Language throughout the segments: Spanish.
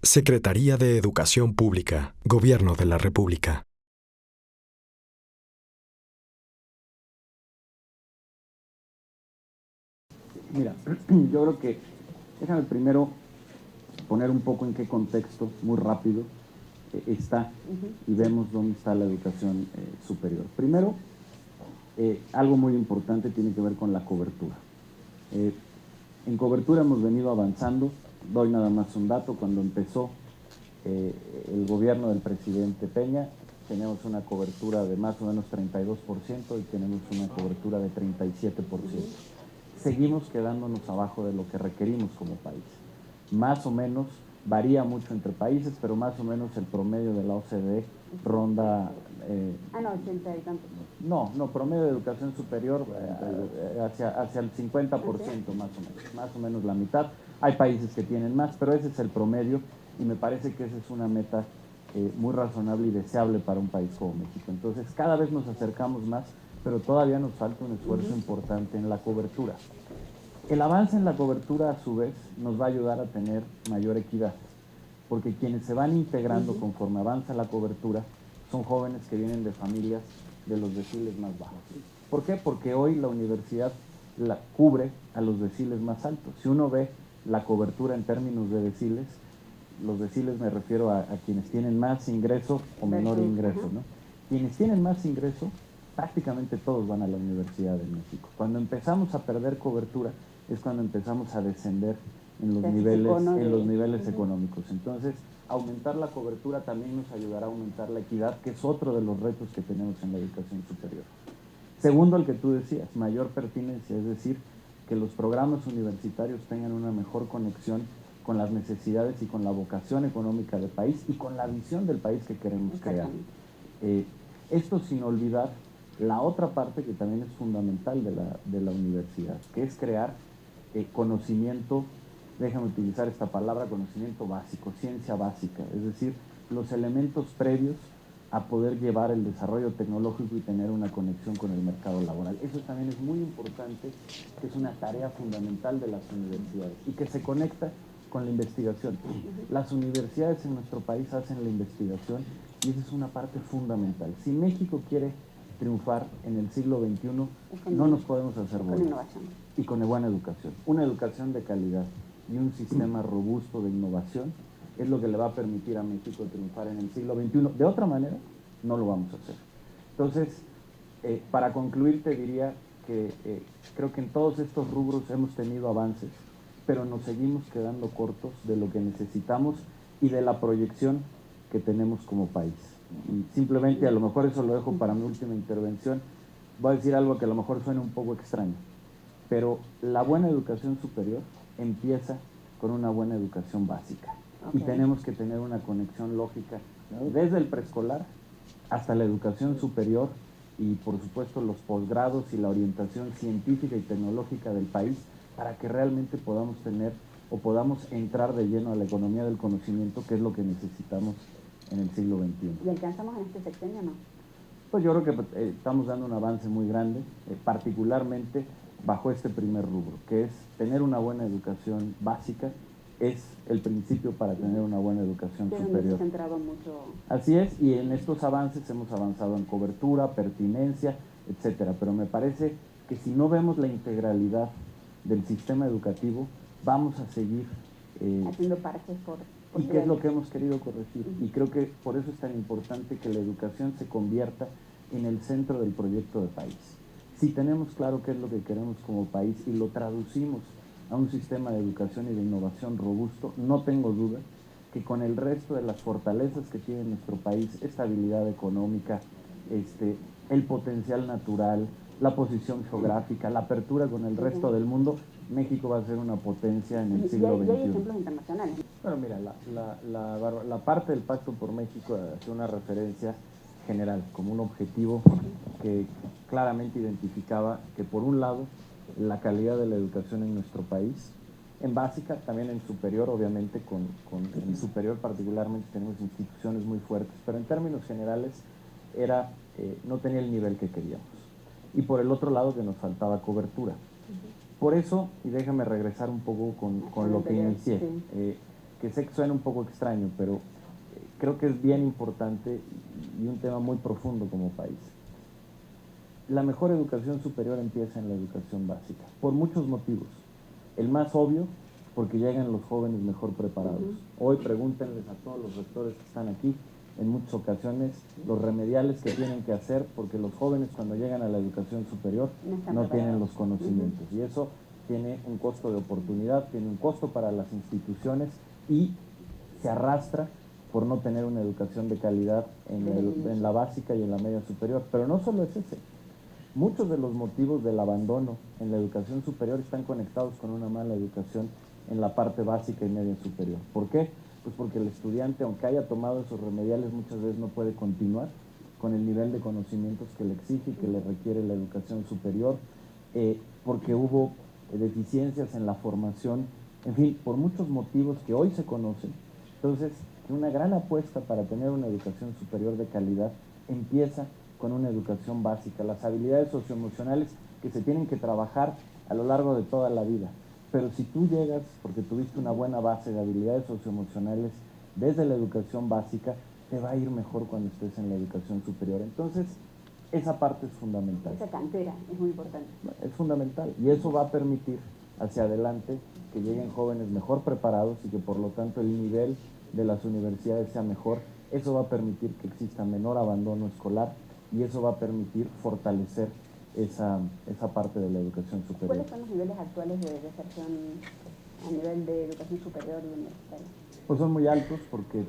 Secretaría de Educación Pública, Gobierno de la República. Mira, yo creo que déjame primero poner un poco en qué contexto, muy rápido, está y vemos dónde está la educación superior. Primero, algo muy importante tiene que ver con la cobertura. En cobertura hemos venido avanzando. Doy nada más un dato. Cuando empezó el gobierno del presidente Peña, teníamos una cobertura de más o menos 32% y tenemos una cobertura de 37%. Seguimos quedándonos abajo de lo que requerimos como país. Más o menos, varía mucho entre países, pero más o menos el promedio de la OCDE ronda... 80 y tantos. No, promedio de educación superior hacia el 50%, más o menos la mitad. Hay países que tienen más, pero ese es el promedio y me parece que esa es una meta muy razonable y deseable para un país como México. Entonces, cada vez nos acercamos más, pero todavía nos falta un esfuerzo importante en la cobertura. El avance en la cobertura, a su vez, nos va a ayudar a tener mayor equidad, porque quienes se van integrando conforme avanza la cobertura son jóvenes que vienen de familias de los deciles más bajos. ¿Por qué? Porque hoy la universidad la cubre a los deciles más altos. Si uno ve la cobertura en términos de deciles, los deciles me refiero a quienes tienen más ingreso o menor ingreso, ¿no? Quienes tienen más ingreso, prácticamente todos van a la Universidad de México. Cuando empezamos a perder cobertura es cuando empezamos a descender en los niveles económicos. Entonces, aumentar la cobertura también nos ayudará a aumentar la equidad, que es otro de los retos que tenemos en la educación superior. Segundo, el que tú decías, mayor pertinencia, es decir, que los programas universitarios tengan una mejor conexión con las necesidades y con la vocación económica del país y con la visión del país que queremos crear. Esto sin olvidar la otra parte que también es fundamental de la universidad, que es crear conocimiento, déjame utilizar esta palabra, conocimiento básico, ciencia básica, es decir, los elementos previos a poder llevar el desarrollo tecnológico y tener una conexión con el mercado laboral. Eso también es muy importante, que es una tarea fundamental de las universidades y que se conecta con la investigación. Las universidades en nuestro país hacen la investigación y esa es una parte fundamental. Si México quiere triunfar en el siglo XXI, no nos podemos hacer bolas. Y con buena educación. Una educación de calidad y un sistema robusto de innovación es lo que le va a permitir a México triunfar en el siglo XXI. De otra manera, no lo vamos a hacer. Entonces, para concluir, te diría que creo que en todos estos rubros hemos tenido avances, pero nos seguimos quedando cortos de lo que necesitamos y de la proyección que tenemos como país. Y simplemente, a lo mejor eso lo dejo para mi última intervención, voy a decir algo que a lo mejor suena un poco extraño, pero la buena educación superior empieza con una buena educación básica. Y tenemos que tener una conexión lógica desde el preescolar hasta la educación superior y por supuesto los posgrados y la orientación científica y tecnológica del país para que realmente podamos tener o podamos entrar de lleno a la economía del conocimiento, que es lo que necesitamos en el siglo XXI. ¿Y alcanzamos en este sexenio o no? Pues yo creo que estamos dando un avance muy grande, particularmente bajo este primer rubro, que es tener una buena educación básica, es el principio para tener una buena educación superior. Se ha centrado mucho. Así es, y en estos avances hemos avanzado en cobertura, pertinencia, etcétera, pero me parece que si no vemos la integralidad del sistema educativo, vamos a seguir haciendo parches por ¿y qué es lo que hemos querido corregir? Y creo que por eso es tan importante que la educación se convierta en el centro del proyecto de país. Si tenemos claro qué es lo que queremos como país y lo traducimos a un sistema de educación y de innovación robusto, no tengo duda que con el resto de las fortalezas que tiene nuestro país, estabilidad económica, el potencial natural, la posición geográfica, la apertura con el resto del mundo, México va a ser una potencia en el siglo XXI. Y hay ejemplos internacionales. Bueno, mira, la parte del Pacto por México hace una referencia general, como un objetivo que claramente identificaba que por un lado la calidad de la educación en nuestro país, en básica, también en superior, obviamente, en superior particularmente tenemos instituciones muy fuertes, pero en términos generales no tenía el nivel que queríamos. Y por el otro lado que nos faltaba cobertura. Por eso, y déjame regresar un poco con lo que inicié, que sé que suena un poco extraño, pero creo que es bien importante y un tema muy profundo como país. La mejor educación superior empieza en la educación básica, por muchos motivos. El más obvio, porque llegan los jóvenes mejor preparados. Hoy pregúntenles a todos los rectores que están aquí, en muchas ocasiones, los remediales que tienen que hacer, porque los jóvenes cuando llegan a la educación superior no tienen los conocimientos. Y eso tiene un costo de oportunidad, tiene un costo para las instituciones y se arrastra por no tener una educación de calidad en la básica y en la media superior. Pero no solo es ese. Muchos de los motivos del abandono en la educación superior están conectados con una mala educación en la parte básica y media superior. ¿Por qué? Pues porque el estudiante, aunque haya tomado esos remediales, muchas veces no puede continuar con el nivel de conocimientos que le exige y que le requiere la educación superior, porque hubo deficiencias en la formación, en fin, por muchos motivos que hoy se conocen. Entonces, una gran apuesta para tener una educación superior de calidad empieza con una educación básica, las habilidades socioemocionales que se tienen que trabajar a lo largo de toda la vida. Pero si tú llegas, porque tuviste una buena base de habilidades socioemocionales desde la educación básica, te va a ir mejor cuando estés en la educación superior. Entonces, esa parte es fundamental. Esa cantera es muy importante. Es fundamental y eso va a permitir hacia adelante que lleguen jóvenes mejor preparados y que por lo tanto el nivel de las universidades sea mejor. Eso va a permitir que exista menor abandono escolar y eso va a permitir fortalecer esa parte de la educación superior. ¿Cuáles son los niveles actuales de deserción a nivel de educación superior y universitaria? Pues son muy altos porque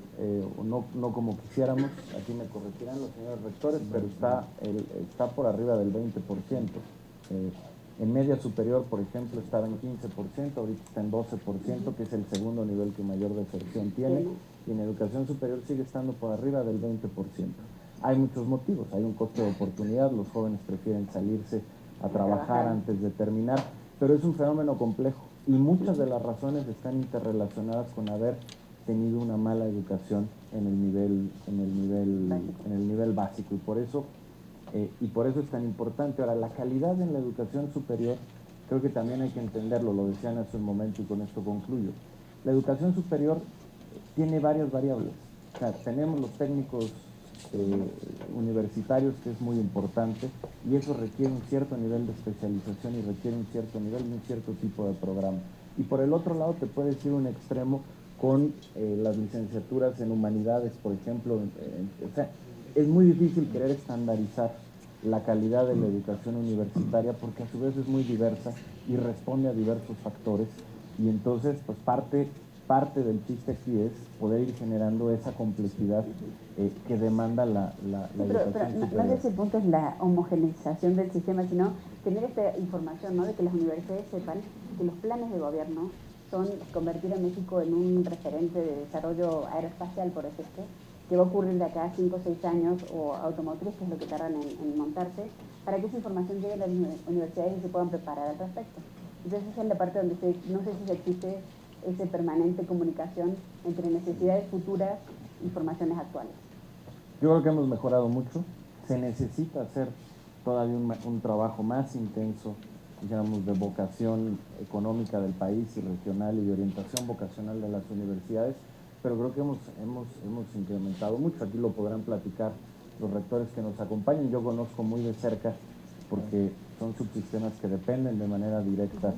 no como quisiéramos, aquí me corregirán los señores rectores, pero está por arriba del 20%. En media superior, por ejemplo, estaba en 15%, ahorita está en 12%, que es el segundo nivel que mayor deserción tiene, y en educación superior sigue estando por arriba del 20%. Hay muchos motivos, hay un costo de oportunidad, los jóvenes prefieren salirse a trabajar antes de terminar, pero es un fenómeno complejo y muchas de las razones están interrelacionadas con haber tenido una mala educación en el nivel básico y por eso es tan importante. Ahora, la calidad en la educación superior, creo que también hay que entenderlo, lo decían hace un momento y con esto concluyo. La educación superior tiene varias variables. O sea, tenemos los técnicos universitarios, que es muy importante, y eso requiere un cierto nivel de especialización y requiere un cierto nivel y un cierto tipo de programa. Y por el otro lado te puedes ir a un extremo con las licenciaturas en humanidades, por ejemplo. O sea, es muy difícil querer estandarizar la calidad de la educación universitaria porque a su vez es muy diversa y responde a diversos factores y entonces pues parte del chiste aquí es poder ir generando esa complejidad que demanda la educación superior. No desde ese punto es la homogeneización del sistema, sino tener esta información, ¿no? De que las universidades sepan que los planes de gobierno son convertir a México en un referente de desarrollo aeroespacial, por ejemplo, que va a ocurrir de acá a 5 o 6 años, o automotriz, que es lo que tardan en montarse, para que esa información llegue a las universidades y se puedan preparar al respecto. Entonces esa es la parte donde no sé si existe esa permanente comunicación entre necesidades futuras y formaciones actuales. Yo creo que hemos mejorado mucho. Se necesita hacer todavía un trabajo más intenso, digamos, de vocación económica del país y regional y de orientación vocacional de las universidades, pero creo que hemos incrementado mucho. Aquí lo podrán platicar los rectores que nos acompañan. Yo conozco muy de cerca porque son subsistemas que dependen de manera directa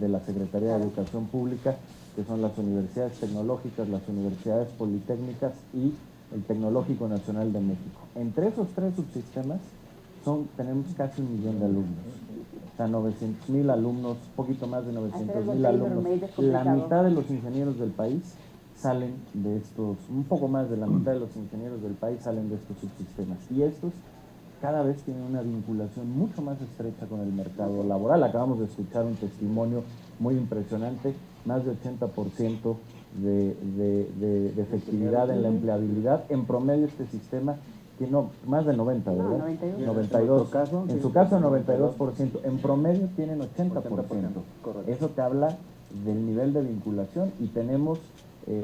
de la Secretaría de Educación Pública, que son las universidades tecnológicas, las universidades politécnicas y el Tecnológico Nacional de México. Entre esos tres subsistemas tenemos casi 1 millón de alumnos. O sea, 900,000 alumnos, poquito más de 900,000 alumnos. La mitad de los ingenieros del país salen de estos, un poco más de la mitad de los ingenieros del país salen de estos subsistemas. Y estos cada vez tienen una vinculación mucho más estrecha con el mercado laboral. Acabamos de escuchar un testimonio muy impresionante, más de 80% de efectividad en la empleabilidad. En promedio este sistema tiene más de 90, ¿verdad? 92. En su caso 92%. En promedio tienen 80%. Eso te habla del nivel de vinculación y tenemos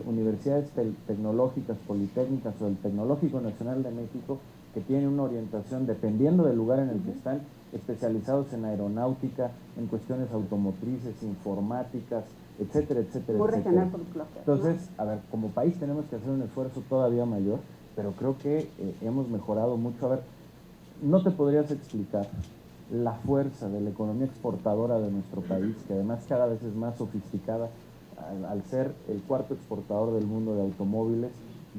universidades tecnológicas, politécnicas o el Tecnológico Nacional de México que tienen una orientación, dependiendo del lugar en el que están, especializados en aeronáutica, en cuestiones automotrices, informáticas, etcétera, etcétera, Muy etcétera. regional por clúster, ¿no? Entonces, a ver, como país tenemos que hacer un esfuerzo todavía mayor, pero creo que hemos mejorado mucho. A ver, no te podrías explicar la fuerza de la economía exportadora de nuestro país, que además cada vez es más sofisticada, al ser el cuarto exportador del mundo de automóviles,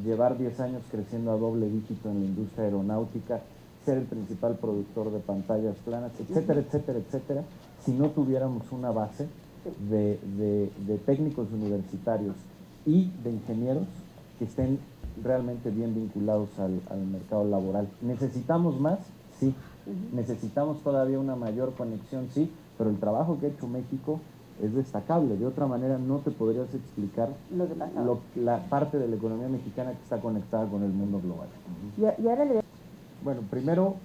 llevar 10 años creciendo a doble dígito en la industria aeronáutica, ser el principal productor de pantallas planas, etcétera, etcétera, etcétera, si no tuviéramos una base de técnicos universitarios y de ingenieros que estén realmente bien vinculados al mercado laboral. ¿Necesitamos más? Sí. ¿Necesitamos todavía una mayor conexión? Sí, pero el trabajo que ha hecho México es destacable. De otra manera no te podrías explicar la parte de la economía mexicana que está conectada con el mundo global. Y ahora le... Bueno, primero,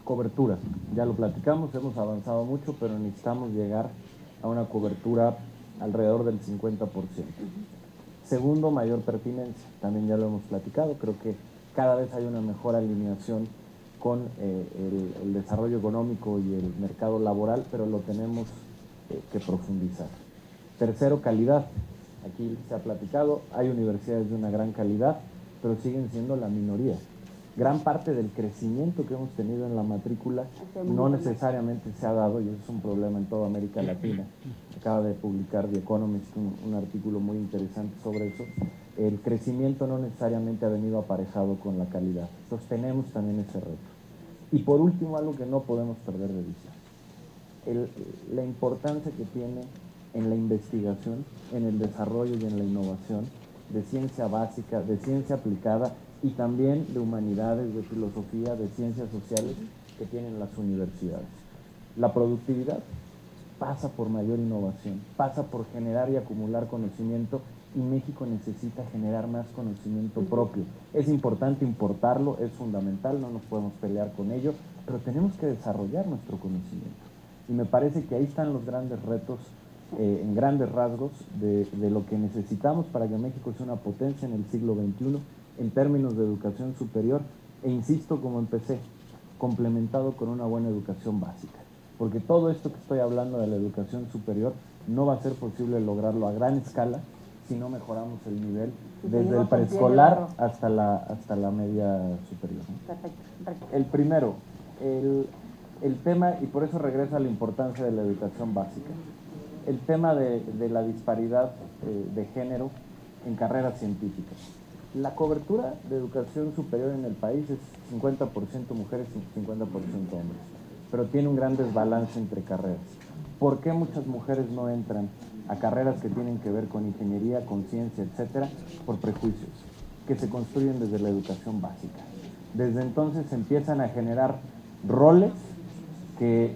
cobertura. Ya lo platicamos, hemos avanzado mucho, pero necesitamos llegar a una cobertura alrededor del 50%. Segundo, mayor pertinencia. También ya lo hemos platicado. Creo que cada vez hay una mejor alineación con el desarrollo económico y el mercado laboral, pero lo tenemos que profundizar. Tercero, calidad. Aquí se ha platicado, hay universidades de una gran calidad, pero siguen siendo la minoría. Gran parte del crecimiento que hemos tenido en la matrícula no necesariamente se ha dado, y eso es un problema en toda América Latina. Acaba de publicar The Economist un artículo muy interesante sobre eso. El crecimiento no necesariamente ha venido aparejado con la calidad. Entonces tenemos también ese reto. Y por último, algo que no podemos perder de vista, la importancia que tiene en la investigación, en el desarrollo y en la innovación de ciencia básica, de ciencia aplicada y también de humanidades, de filosofía, de ciencias sociales que tienen las universidades. La productividad pasa por mayor innovación, pasa por generar y acumular conocimiento, y México necesita generar más conocimiento propio. Es importante importarlo, es fundamental, no nos podemos pelear con ello, pero tenemos que desarrollar nuestro conocimiento. Y me parece que ahí están los grandes retos, en grandes rasgos, de lo que necesitamos para que México sea una potencia en el siglo XXI en términos de educación superior, e insisto, como empecé, complementado con una buena educación básica. Porque todo esto que estoy hablando de la educación superior no va a ser posible lograrlo a gran escala si no mejoramos el nivel desde el preescolar hasta la media superior, ¿no? Perfecto. El primero, el tema, y por eso regresa a la importancia de la educación básica, el tema de la disparidad de género en carreras científicas. La cobertura de educación superior en el país es 50% mujeres y 50% hombres, pero tiene un gran desbalance entre carreras. ¿Por qué muchas mujeres no entran a carreras que tienen que ver con ingeniería, con ciencia, etcétera? Por prejuicios que se construyen desde la educación básica. Desde entonces se empiezan a generar roles que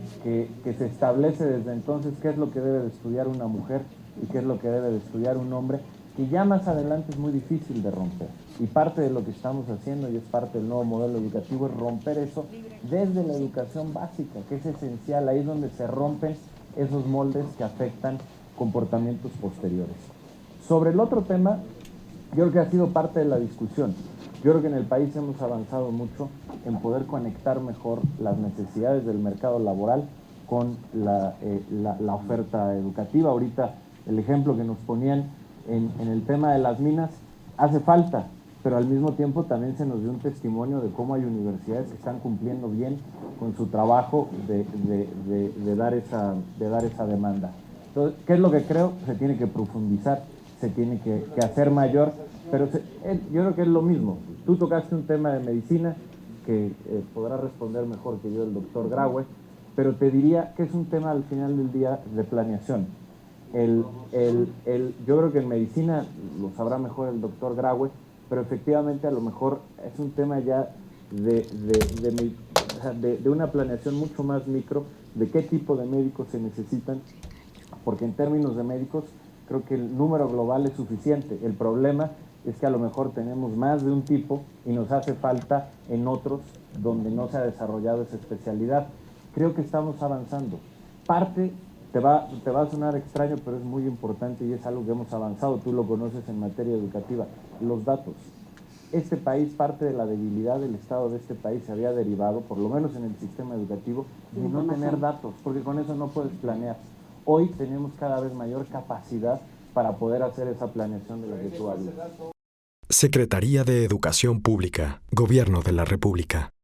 se establece desde entonces qué es lo que debe de estudiar una mujer y qué es lo que debe de estudiar un hombre, y ya más adelante es muy difícil de romper. Y parte de lo que estamos haciendo, y es parte del nuevo modelo educativo, es romper eso desde la educación básica, que es esencial. Ahí es donde se rompen esos moldes que afectan comportamientos posteriores. Sobre el otro tema, yo creo que ha sido parte de la discusión. Yo creo que en el país hemos avanzado mucho en poder conectar mejor las necesidades del mercado laboral con la oferta educativa. Ahorita el ejemplo que nos ponían en el tema de las minas hace falta, pero al mismo tiempo también se nos dio un testimonio de cómo hay universidades que están cumpliendo bien con su trabajo de dar esa demanda. Entonces, ¿qué es lo que creo? Se tiene que profundizar, se tiene que hacer mayor, pero yo creo que es lo mismo. Tú tocaste un tema de medicina que podrá responder mejor que yo el doctor Graue, pero te diría que es un tema al final del día de planeación. Yo creo que en medicina lo sabrá mejor el doctor Graue, pero efectivamente a lo mejor es un tema ya de una planeación mucho más micro, de qué tipo de médicos se necesitan, porque en términos de médicos creo que el número global es suficiente. El problema es que a lo mejor tenemos más de un tipo y nos hace falta en otros donde no se ha desarrollado esa especialidad. Creo que estamos avanzando. Parte te va a sonar extraño, pero es muy importante y es algo que hemos avanzado. Tú lo conoces en materia educativa. Los datos. Este país, parte de la debilidad del Estado de este país se había derivado, por lo menos en el sistema educativo, de no tener datos, porque con eso no puedes planear. Hoy tenemos cada vez mayor capacidad para poder hacer esa planeación de la que tú hablas. Secretaría de Educación Pública, Gobierno de la República.